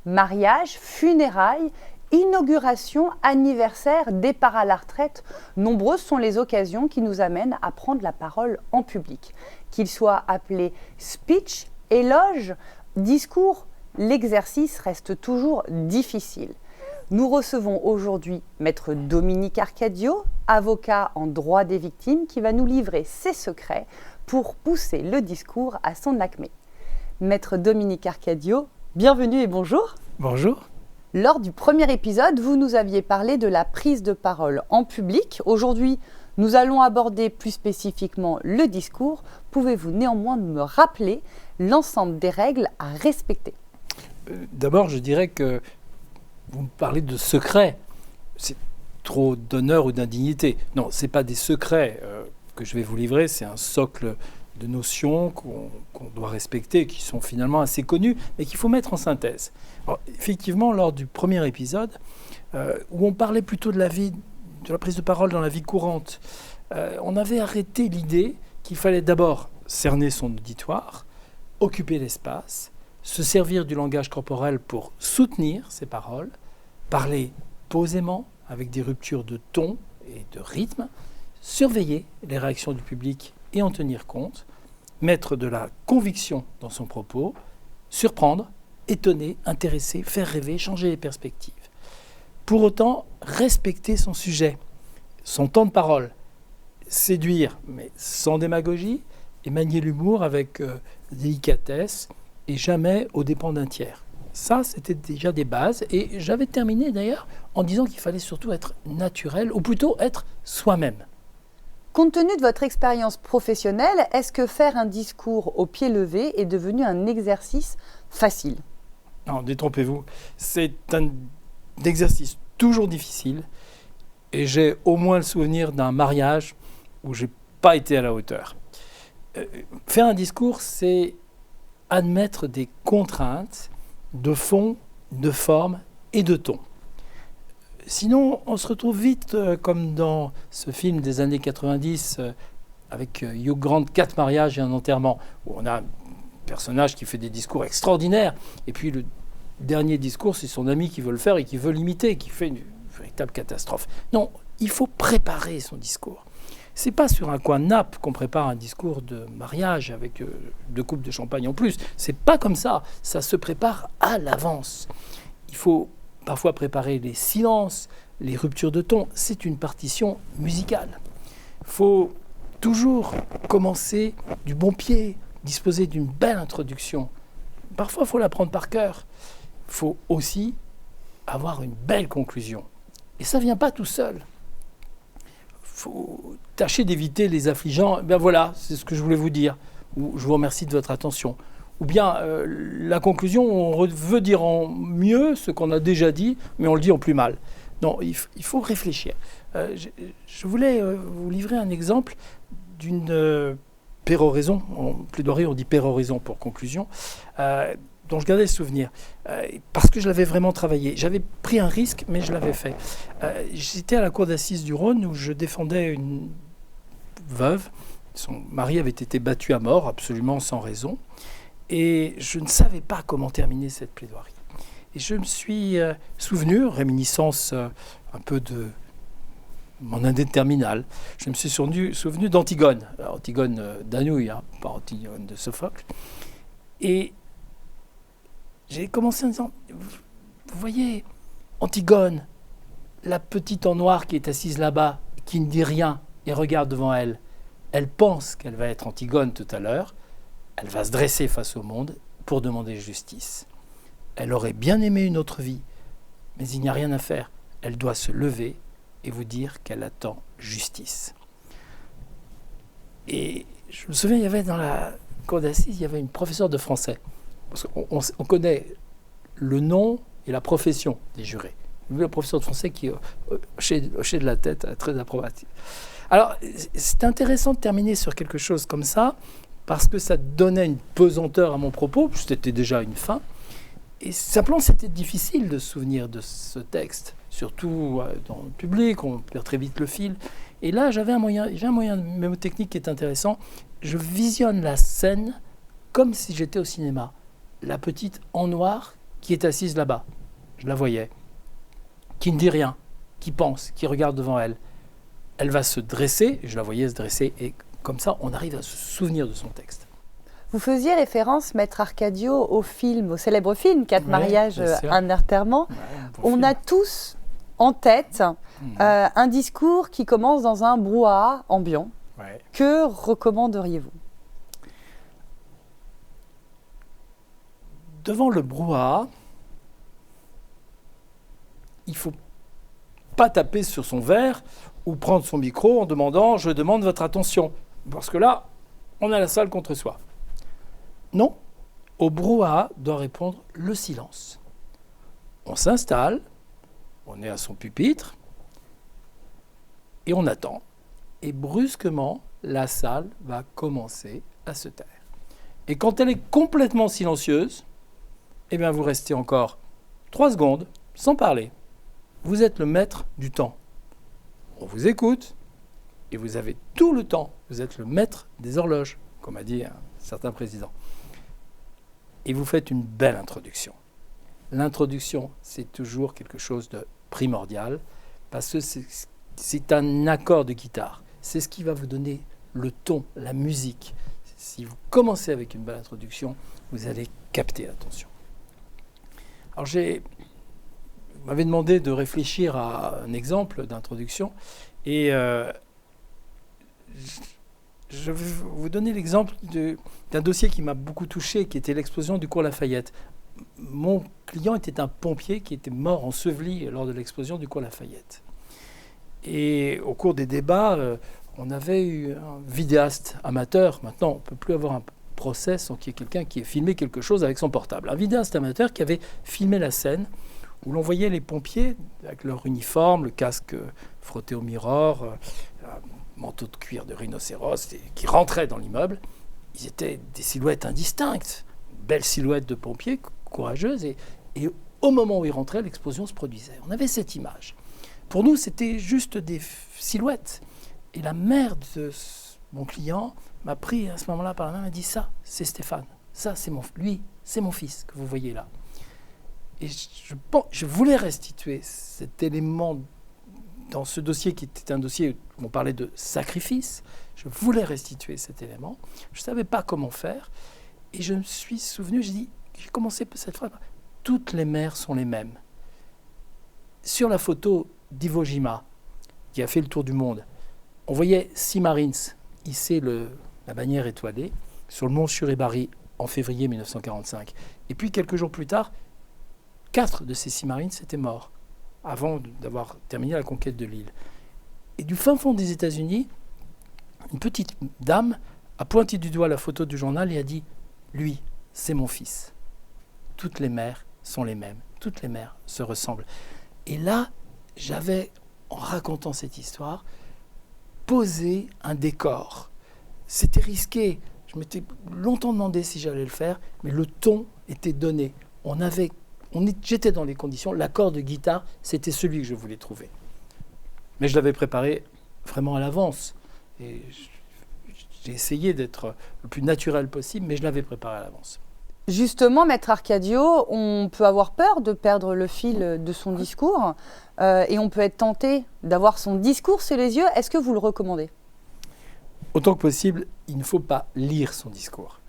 Mariage, funérailles, inauguration, anniversaire, départ à la retraite, nombreuses sont les occasions qui nous amènent à prendre la parole en public. Qu'il soit appelé speech, éloge, discours, l'exercice reste toujours difficile. Nous recevons aujourd'hui Maître Dominique Arcadio, avocat en droit des victimes, qui va nous livrer ses secrets pour pousser le discours à son acmé. Maître Dominique Arcadio, bienvenue et bonjour. Bonjour. Lors du premier épisode, vous nous aviez parlé de la prise de parole en public. Aujourd'hui, nous allons aborder plus spécifiquement le discours. Pouvez-vous néanmoins me rappeler l'ensemble des règles à respecter ? D'abord, je dirais que vous me parlez de secrets. C'est trop d'honneur ou d'indignité. Non, ce n'est pas des secrets que je vais vous livrer, c'est un socle de notions qu'on doit respecter, qui sont finalement assez connues, mais qu'il faut mettre en synthèse. Alors, effectivement, lors du premier épisode, où on parlait plutôt de la prise de parole dans la vie courante, on avait arrêté l'idée qu'il fallait d'abord cerner son auditoire, occuper l'espace, se servir du langage corporel pour soutenir ses paroles, parler posément, avec des ruptures de ton et de rythme, surveiller les réactions du public et en tenir compte, mettre de la conviction dans son propos, surprendre, étonner, intéresser, faire rêver, changer les perspectives. Pour autant, respecter son sujet, son temps de parole, séduire, mais sans démagogie, et manier l'humour avec délicatesse et jamais aux dépens d'un tiers. Ça, c'était déjà des bases. Et j'avais terminé d'ailleurs en disant qu'il fallait surtout être naturel, ou plutôt être soi-même. Compte tenu de votre expérience professionnelle, est-ce que faire un discours au pied levé est devenu un exercice facile ? Non, détrompez-vous. C'est un exercice toujours difficile. Et j'ai au moins le souvenir d'un mariage où je n'ai pas été à la hauteur. Faire un discours, c'est admettre des contraintes de fond, de forme et de ton. Sinon, on se retrouve vite comme dans ce film des années 90 avec Hugh Grant, 4 mariages et un enterrement, où on a un personnage qui fait des discours extraordinaires, et puis le dernier discours, c'est son ami qui veut le faire et qui veut l'imiter, qui fait une véritable catastrophe. Non, il faut préparer son discours. C'est pas sur un coin de nappe qu'on prépare un discours de mariage avec 2 coupes de champagne en plus. C'est pas comme ça. Ça se prépare à l'avance. Il faut parfois préparer les silences, les ruptures de ton. C'est une partition musicale. Il faut toujours commencer du bon pied, disposer d'une belle introduction. Parfois, il faut la prendre par cœur. Il faut aussi avoir une belle conclusion. Et ça ne vient pas tout seul. Il faut tâcher d'éviter les affligeants. Ben voilà, c'est ce que je voulais vous dire. Ou je vous remercie de votre attention. Ou bien la conclusion, on veut dire en mieux ce qu'on a déjà dit, mais on le dit en plus mal. Non, il faut réfléchir. Je voulais vous livrer un exemple d'une péroraison. En plaidoirie, on dit péroraison pour conclusion, dont je gardais le souvenir, parce que je l'avais vraiment travaillé. J'avais pris un risque, mais je l'avais fait. J'étais à la cour d'assises du Rhône où je défendais une veuve. Son mari avait été battu à mort, absolument sans raison. Et je ne savais pas comment terminer cette plaidoirie. Et je me suis souvenu, réminiscence un peu de mon année de terminale, je me suis souvenu d'Antigone. Antigone d'Anouilh, hein, pas Antigone de Sophocle. Et j'ai commencé en disant, vous voyez, Antigone, la petite en noir qui est assise là-bas, qui ne dit rien et regarde devant elle, elle pense qu'elle va être Antigone tout à l'heure, elle va se dresser face au monde pour demander justice. Elle aurait bien aimé une autre vie, mais il n'y a rien à faire. Elle doit se lever et vous dire qu'elle attend justice. Et je me souviens, il y avait dans la cour d'assises, il y avait une professeure de français. Parce qu'on connaît le nom et la profession des jurés. Le professeur de français qui hochait de la tête, très approbatif. Alors, c'est intéressant de terminer sur quelque chose comme ça, parce que ça donnait une pesanteur à mon propos, c'était déjà une fin. Et simplement, c'était difficile de se souvenir de ce texte, surtout dans le public, on perd très vite le fil. Et là, j'ai un moyen mémotechnique qui est intéressant. Je visionne la scène comme si j'étais au cinéma. La petite en noir qui est assise là-bas. Je la voyais. Qui ne dit rien, qui pense, qui regarde devant elle. Elle va se dresser, je la voyais se dresser, et comme ça, on arrive à se souvenir de son texte. Vous faisiez référence, Maître Arcadio, au célèbre film, 4 mariages, un enterrement. Ouais, on a tous en tête un discours qui commence dans un brouhaha ambiant. Ouais. Que recommanderiez-vous? Devant le brouhaha, il ne faut pas taper sur son verre ou prendre son micro en demandant « je demande votre attention ». Parce que là, on a la salle contre soi. Non, au brouhaha doit répondre le silence. On s'installe, on est à son pupitre et on attend. Et brusquement, la salle va commencer à se taire. Et quand elle est complètement silencieuse, eh bien vous restez encore 3 secondes sans parler. Vous êtes le maître du temps. On vous écoute et vous avez tout le temps. Vous êtes le maître des horloges, comme a dit un certain président. Et vous faites une belle introduction. L'introduction, c'est toujours quelque chose de primordial parce que c'est un accord de guitare. C'est ce qui va vous donner le ton, la musique. Si vous commencez avec une belle introduction, vous allez capter l'attention. Alors vous m'avez demandé de réfléchir à un exemple d'introduction et je vais vous donner l'exemple d'un dossier qui m'a beaucoup touché, qui était l'explosion du cours Lafayette. Mon client était un pompier qui était mort enseveli lors de l'explosion du cours Lafayette. Et au cours des débats, on avait eu un vidéaste amateur. Maintenant, on ne peut plus avoir un procès sans qu'il y ait quelqu'un qui ait filmé quelque chose avec son portable. Un vidéaste amateur qui avait filmé la scène où l'on voyait les pompiers avec leur uniforme, le casque frotté au miroir, un manteau de cuir de rhinocéros, qui rentraient dans l'immeuble. Ils étaient des silhouettes indistinctes, belles silhouettes de pompiers, courageuses. Et au moment où ils rentraient, l'explosion se produisait. On avait cette image. Pour nous, c'était juste des silhouettes. Et la mère de mon client m'a pris à ce moment-là par la main et m'a dit « Ça, c'est Stéphane. Ça, c'est mon fils que vous voyez là. » Et je voulais restituer cet élément dans ce dossier qui était un dossier où on parlait de sacrifice. Je voulais restituer cet élément. Je ne savais pas comment faire. Et je me suis souvenu, j'ai commencé cette fois par « Toutes les mères sont les mêmes ». Sur la photo d'Iwo Jima, qui a fait le tour du monde, on voyait 6 Marines hisser la bannière étoilée sur le mont Shuribari en février 1945. Et puis, quelques jours plus tard, 4 de ces 6 Marines étaient morts avant d'avoir terminé la conquête de l'île. Et du fin fond des États-Unis, une petite dame a pointé du doigt la photo du journal et a dit « Lui, c'est mon fils. Toutes les mères sont les mêmes. Toutes les mères se ressemblent. » Et là, j'avais, en racontant cette histoire, posé un décor. C'était risqué. Je m'étais longtemps demandé si j'allais le faire, mais le ton était donné. J'étais dans les conditions. L'accord de guitare, c'était celui que je voulais trouver. Mais je l'avais préparé vraiment à l'avance. Et j'ai essayé d'être le plus naturel possible, mais je l'avais préparé à l'avance. Justement, Maître Arcadio, on peut avoir peur de perdre le fil de son discours et on peut être tenté d'avoir son discours sous les yeux. Est-ce que vous le recommandez? Autant que possible, il ne faut pas lire son discours.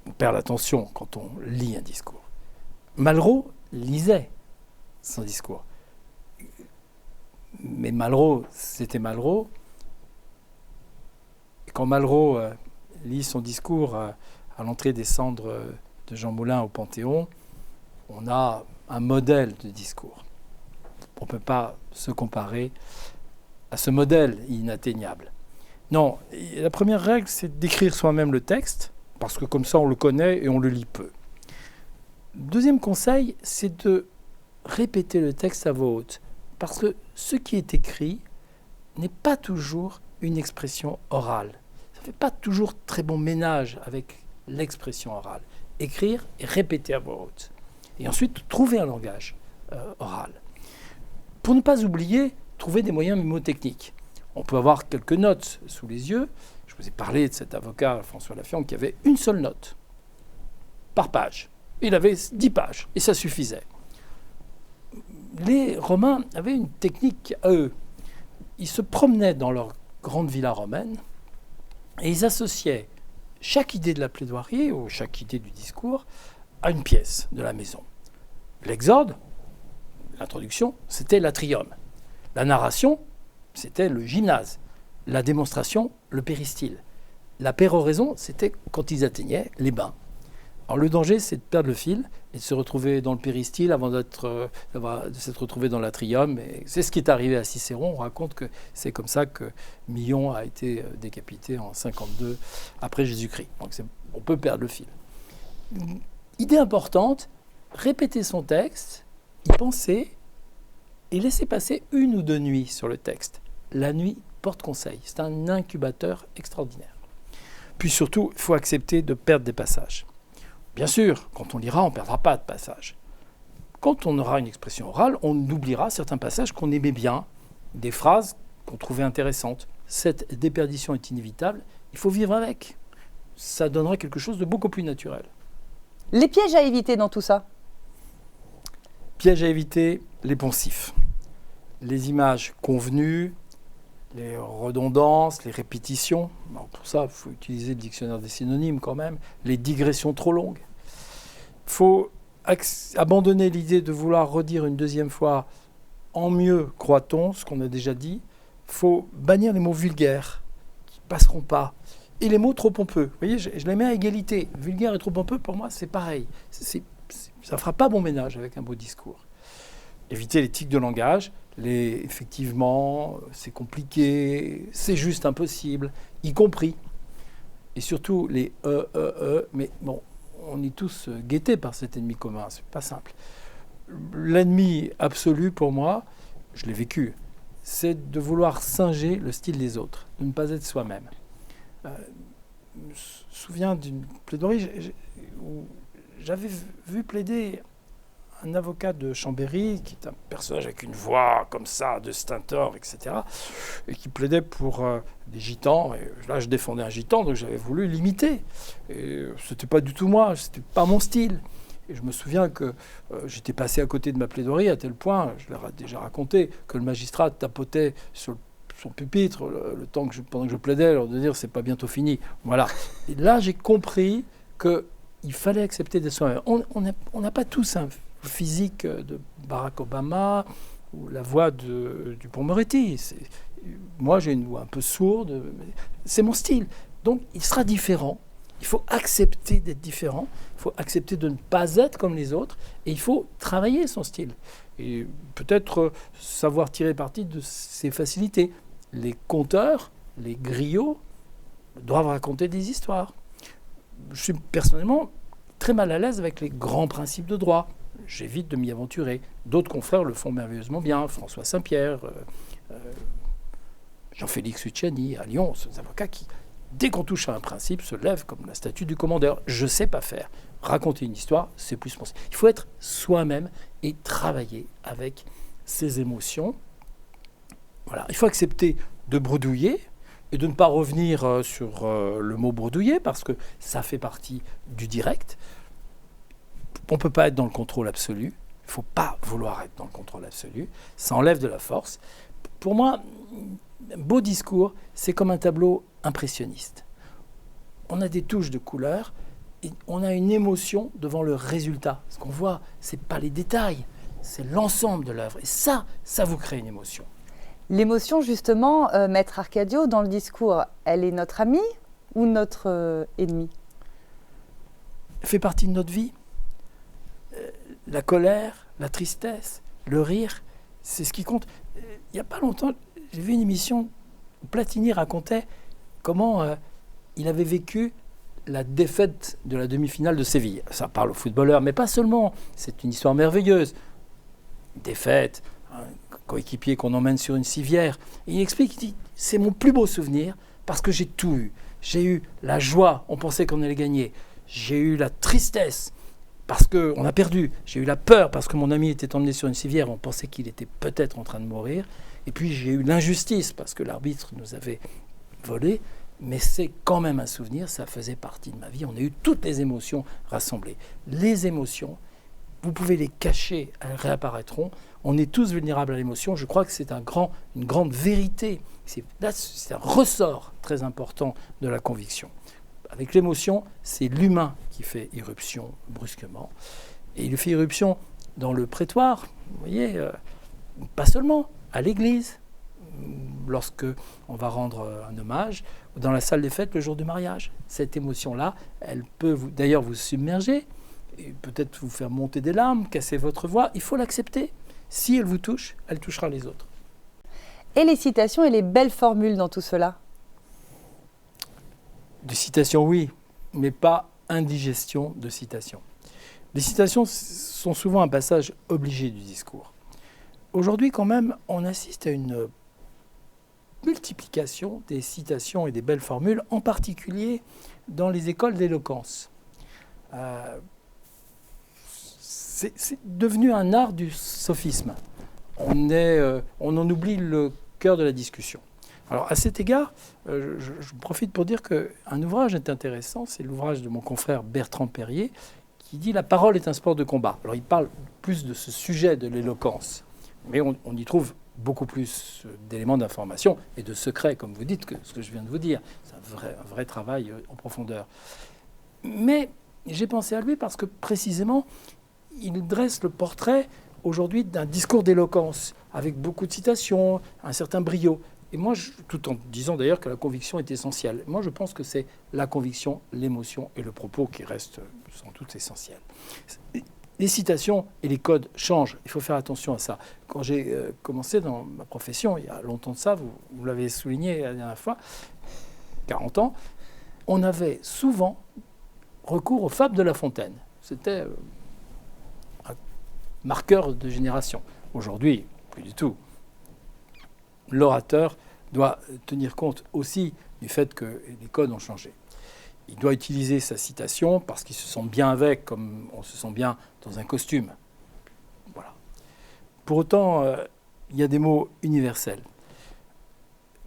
On perd l'attention quand on lit un discours. Malraux lisait son discours. Mais Malraux, c'était Malraux. Et quand Malraux lit son discours à l'entrée des cendres de Jean Moulin au Panthéon, on a un modèle de discours. On ne peut pas se comparer à ce modèle inatteignable. Non, la première règle, c'est d'écrire soi-même le texte, parce que comme ça, on le connaît et on le lit peu. Deuxième conseil, c'est de répéter le texte à voix haute, parce que ce qui est écrit n'est pas toujours une expression orale. Ça ne fait pas toujours très bon ménage avec l'expression orale. Écrire et répéter à voix haute. Et ensuite, trouver un langage oral. Pour ne pas oublier, trouver des moyens mémotechniques. On peut avoir quelques notes sous les yeux. Je vous ai parlé de cet avocat, François Laffiance, qui avait une seule note par page. Il avait 10 pages, et ça suffisait. Les Romains avaient une technique à eux. Ils se promenaient dans leur grande villa romaine, et ils associaient chaque idée de la plaidoirie, ou chaque idée du discours, à une pièce de la maison. L'exorde, l'introduction, c'était l'atrium. La narration, c'était le gymnase. La démonstration, le péristyle. La péroraison, c'était quand ils atteignaient les bains. Alors le danger, c'est de perdre le fil et de se retrouver dans le péristyle avant de s'être retrouvé dans l'atrium. Et c'est ce qui est arrivé à Cicéron. On raconte que c'est comme ça que Millon a été décapité en 52 après Jésus-Christ. Donc on peut perdre le fil. Idée importante, répéter son texte, y penser et laisser passer 1 ou 2 nuits sur le texte. La nuit porte conseil. C'est un incubateur extraordinaire. Puis surtout, il faut accepter de perdre des passages. Bien sûr, quand on lira, on ne perdra pas de passages. Quand on aura une expression orale, on oubliera certains passages qu'on aimait bien, des phrases qu'on trouvait intéressantes. Cette déperdition est inévitable, il faut vivre avec. Ça donnera quelque chose de beaucoup plus naturel. Les pièges à éviter dans tout ça? Pièges à éviter, les poncifs. Les images convenues, les redondances, les répétitions. Alors pour ça, il faut utiliser le dictionnaire des synonymes quand même. Les digressions trop longues. Il faut abandonner l'idée de vouloir redire une deuxième fois en mieux, croit-on, ce qu'on a déjà dit. Il faut bannir les mots vulgaires qui ne passeront pas. Et les mots trop pompeux. Vous voyez, je les mets à égalité. Vulgaire et trop pompeux, pour moi, c'est pareil. Ça ne fera pas bon ménage avec un beau discours. Éviter les tics de langage. Effectivement, c'est compliqué, c'est juste impossible, y compris. Et surtout les mais bon, on est tous guettés par cet ennemi commun, c'est pas simple. L'ennemi absolu pour moi, je l'ai vécu, c'est de vouloir singer le style des autres, de ne pas être soi-même. Je me souviens d'une plaidoirie où j'avais vu plaider un avocat de Chambéry, qui est un personnage avec une voix comme ça, de stentor, etc., et qui plaidait pour des gitans. Et là, je défendais un gitan, donc j'avais voulu l'imiter. Et c'était pas du tout moi, c'était pas mon style. Et je me souviens que j'étais passé à côté de ma plaidoirie à tel point, je l'ai déjà raconté, que le magistrat tapotait sur son pupitre le temps pendant que je plaidais, alors de dire c'est pas bientôt fini. Voilà. Et là, j'ai compris qu'il fallait accepter d'être soi-même. On n'a pas tous un physique de Barack Obama ou la voix du Dupond-Moretti. Moi, j'ai une voix un peu sourde, c'est mon style. Donc, il sera différent. Il faut accepter d'être différent. Il faut accepter de ne pas être comme les autres. Et il faut travailler son style. Et peut-être savoir tirer parti de ses facilités. Les conteurs, les griots, doivent raconter des histoires. Je suis personnellement très mal à l'aise avec les grands principes de droit. J'évite de m'y aventurer. D'autres confrères le font merveilleusement bien. François Saint-Pierre, Jean-Félix Luciani à Lyon, ce sont des avocats qui, dès qu'on touche à un principe, se lèvent comme la statue du commandeur. Je ne sais pas faire. Raconter une histoire, c'est plus penser. Il faut être soi-même et travailler avec ses émotions. Voilà. Il faut accepter de bredouiller et de ne pas revenir sur le mot bredouiller parce que ça fait partie du direct. On ne peut pas être dans le contrôle absolu. Il ne faut pas vouloir être dans le contrôle absolu. Ça enlève de la force. Pour moi, un beau discours, c'est comme un tableau impressionniste. On a des touches de couleurs et on a une émotion devant le résultat. Ce qu'on voit, ce n'est pas les détails, c'est l'ensemble de l'œuvre. Et ça vous crée une émotion. L'émotion, justement, Maître Arcadio, dans le discours, elle est notre amie ou notre ennemi? Elle fait partie de notre vie. La colère, la tristesse, le rire, c'est ce qui compte. Il n'y a pas longtemps, j'ai vu une émission où Platini racontait comment il avait vécu la défaite de la demi-finale de Séville. Ça parle aux footballeurs, mais pas seulement. C'est une histoire merveilleuse. Défaite, un coéquipier qu'on emmène sur une civière. Et il explique, il dit, c'est mon plus beau souvenir parce que j'ai tout eu. J'ai eu la joie, on pensait qu'on allait gagner. J'ai eu la tristesse, parce qu'on a perdu. J'ai eu la peur parce que mon ami était emmené sur une civière. On pensait qu'il était peut-être en train de mourir. Et puis j'ai eu l'injustice parce que l'arbitre nous avait volé. mais c'est quand même un souvenir, ça faisait partie de ma vie. On a eu toutes les émotions rassemblées. Les émotions, vous pouvez les cacher, elles réapparaîtront. On est tous vulnérables à l'émotion. Je crois que c'est une grande vérité. C'est un ressort très important de la conviction. Avec l'émotion, c'est l'humain qui fait irruption brusquement. Et il fait irruption dans le prétoire, vous voyez, pas seulement, à l'église, lorsque on va rendre un hommage, ou dans la salle des fêtes le jour du mariage. Cette émotion-là, elle peut d'ailleurs vous submerger, et peut-être vous faire monter des larmes, casser votre voix. Il faut l'accepter. Si elle vous touche, elle touchera les autres. Et les citations et les belles formules dans tout cela? Des citations, oui, mais pas indigestion de citations. Les citations sont souvent un passage obligé du discours. Aujourd'hui, quand même, on assiste à une multiplication des citations et des belles formules, en particulier dans les écoles d'éloquence. C'est devenu un art du sophisme. On en oublie le cœur de la discussion. Alors, à cet égard, je profite pour dire qu'un ouvrage est intéressant, c'est l'ouvrage de mon confrère Bertrand Perrier, qui dit « La parole est un sport de combat ». Alors, il parle plus de ce sujet de l'éloquence, mais on y trouve beaucoup plus d'éléments d'information et de secrets, comme vous dites, que ce que je viens de vous dire. C'est un vrai travail en profondeur. Mais j'ai pensé à lui parce que, précisément, il dresse le portrait, aujourd'hui, d'un discours d'éloquence, avec beaucoup de citations, un certain brio. Et moi, tout en disant d'ailleurs que la conviction est essentielle, moi je pense que c'est la conviction, l'émotion et le propos qui restent sans doute essentiels. Les citations et les codes changent, il faut faire attention à ça. Quand j'ai commencé dans ma profession, il y a longtemps de ça, vous l'avez souligné la dernière fois, 40 ans, on avait souvent recours aux fables de La Fontaine. C'était un marqueur de génération. Aujourd'hui, plus du tout. L'orateur doit tenir compte aussi du fait que les codes ont changé. Il doit utiliser sa citation parce qu'il se sent bien avec, comme on se sent bien dans un costume. Voilà. Pour autant, il y a des mots universels.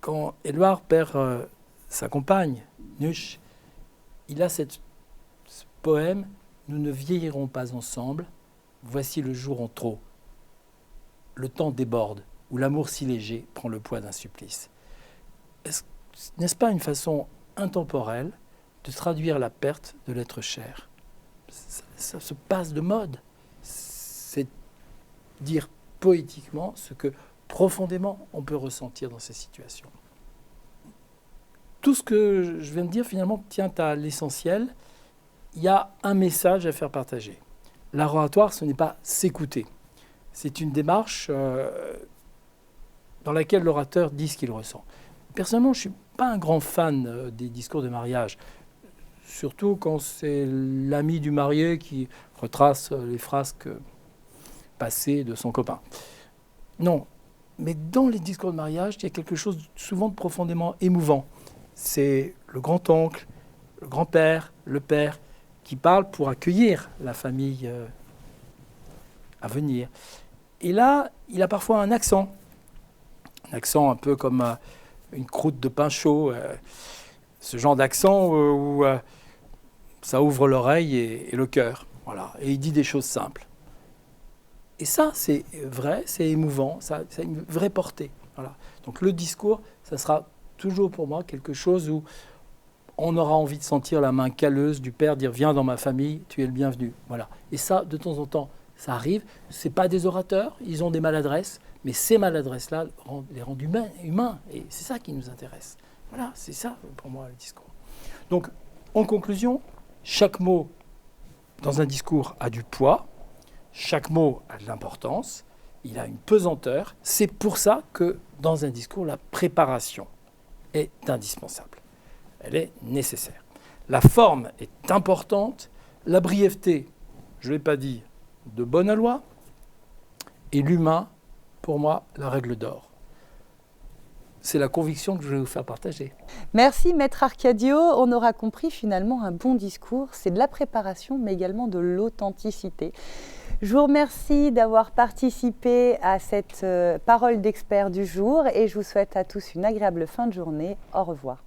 Quand Éluard perd sa compagne, Nuche, il a ce poème « Nous ne vieillirons pas ensemble, voici le jour en trop. Le temps déborde, où l'amour si léger prend le poids d'un supplice. » N'est-ce pas une façon intemporelle de traduire la perte de l'être cher? Ça se passe de mode. C'est dire poétiquement ce que profondément on peut ressentir dans ces situations. Tout ce que je viens de dire finalement tient à l'essentiel. Il y a un message à faire partager. L'art oratoire, ce n'est pas s'écouter. C'est une démarche dans laquelle l'orateur dit ce qu'il ressent. Personnellement, je ne suis pas un grand fan des discours de mariage, surtout quand c'est l'ami du marié qui retrace les frasques passées de son copain. Non, mais dans les discours de mariage, il y a quelque chose souvent de profondément émouvant. C'est le grand-oncle, le grand-père, le père, qui parle pour accueillir la famille à venir. Et là, il a parfois un accent un peu comme une croûte de pain chaud, ce genre d'accent où ça ouvre l'oreille et le cœur. Voilà. Et il dit des choses simples. Et ça, c'est vrai, c'est émouvant, ça a une vraie portée. Voilà. Donc le discours, ça sera toujours pour moi quelque chose où on aura envie de sentir la main calleuse du père dire « Viens dans ma famille, tu es le bienvenu ». Voilà. Et ça, de temps en temps, ça arrive. Ce n'est pas des orateurs, ils ont des maladresses, mais ces maladresses-là les rendent humains. Et c'est ça qui nous intéresse. Voilà, c'est ça pour moi le discours. Donc, en conclusion, chaque mot dans un discours a du poids, chaque mot a de l'importance, il a une pesanteur. C'est pour ça que dans un discours, la préparation est indispensable. Elle est nécessaire. La forme est importante, la brièveté, je ne l'ai pas dit, de bonne loi, et l'humain, pour moi, la règle d'or. C'est la conviction que je vais vous faire partager. Merci Maître Arcadio. On aura compris finalement un bon discours, c'est de la préparation mais également de l'authenticité. Je vous remercie d'avoir participé à cette parole d'expert du jour et je vous souhaite à tous une agréable fin de journée. Au revoir.